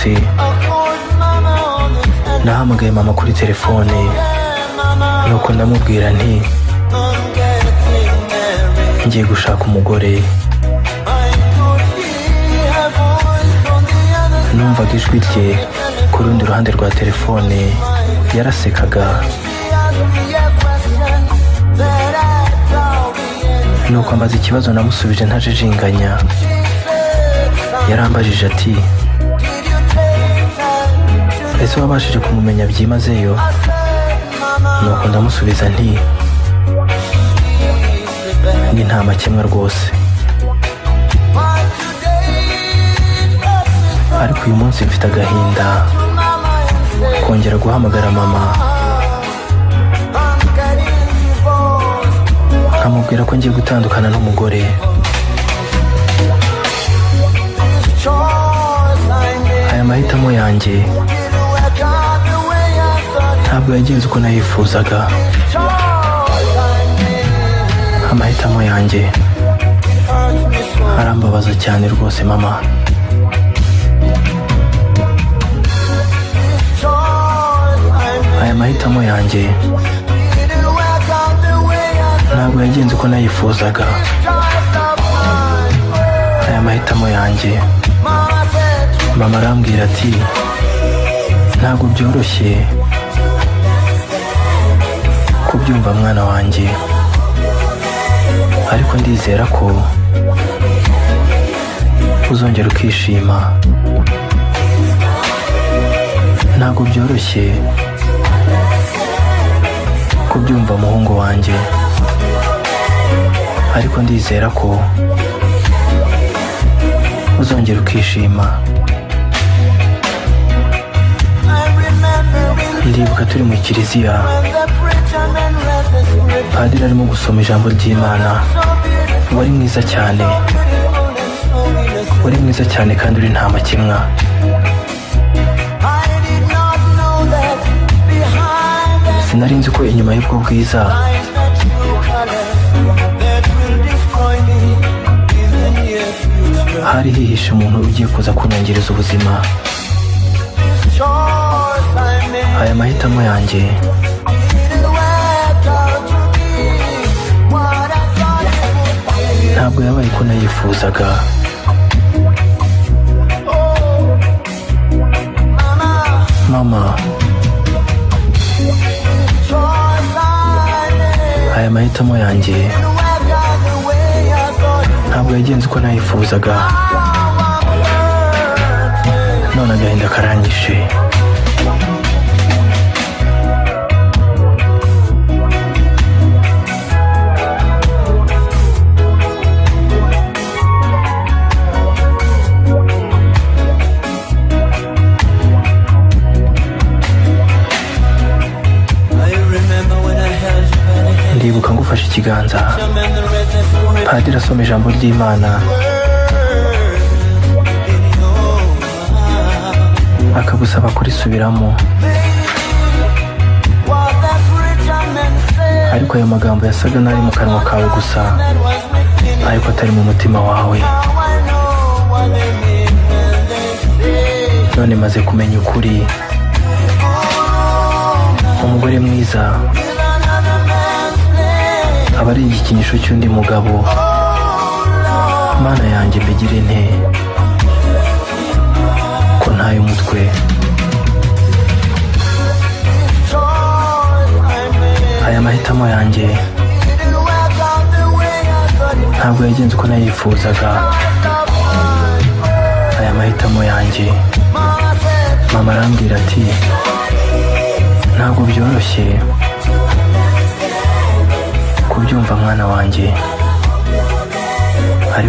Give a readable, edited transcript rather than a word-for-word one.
munsi nahamagaye mama kuri telefone, nuko ndamubwira nti ngiye gushaka umugore. Numvaga ijwi rye ku rundi ruhande rwa telefone, yarasekaga. Nuko ambaza ikibazo, namusubije ntajijinganya. Yarambajije ati ese wabashije kumumenya byimazeyo? Nuko ndamusubiza nti ni nta makemwa rwose. Ariko uyu munsi mfite agahinda kongera guhamagara mama nkamubwira ko ngiye gutandukana n'umugore. Aya mahitamo yanjye ntabwo yagenze uko nayifuzaga. Amahitamo yanjye arambabaza cyane rwose mama. Aya mahitamo yanjye ntabwo yagenze uko nayifuzaga. Aya mahitamo yanjye, mama arambwira ati ntabwo byoroshye kubyumva mwana wanjye, ariko ndizera ko uzongera ukishima. Ntabwo byoroshye kubyumva muhungu wanjye, ariko ndizera ko uzongera ukishima. Ndibuka turi mu kiliziya, padiri arimo gusoma ijambo ry'Imana. Wari mwiza cyane, wari mwiza cyane kandi uri nta makemwa. Sinari nzi ko inyuma y'ubwo bwiza hari hihishe umuntu ugiye kuza kunyangiriza ubuzima. Aya mahitamo yanjye ntabwo yabaye ko nayifuzaga. Mama, aya mahitamo yanjye ntabwo yagenze uko nayifuzaga. None agahinda karanyishe. Ndibuka ngufashe ikiganza, padiri asoma ijambo ry'Imana, akagusaba kurisubiramo. Ariko ayo magambo yasaga n'ari mu kanwa kawe gusa, ariko atari mu mutima wawe. None maze kumenya ukuri, umugore mwiza aba ari igikinisho cy'undi mugabo. Mana yanjye mbigire nte ko ntaye umutwe. Aya mahitamo yanjye ntabwo yagenze uko nayifuzaga. Aya mahitamo yanjye, mama arambwira ati ntabwo byoroshye kubyumva mwana wanjye.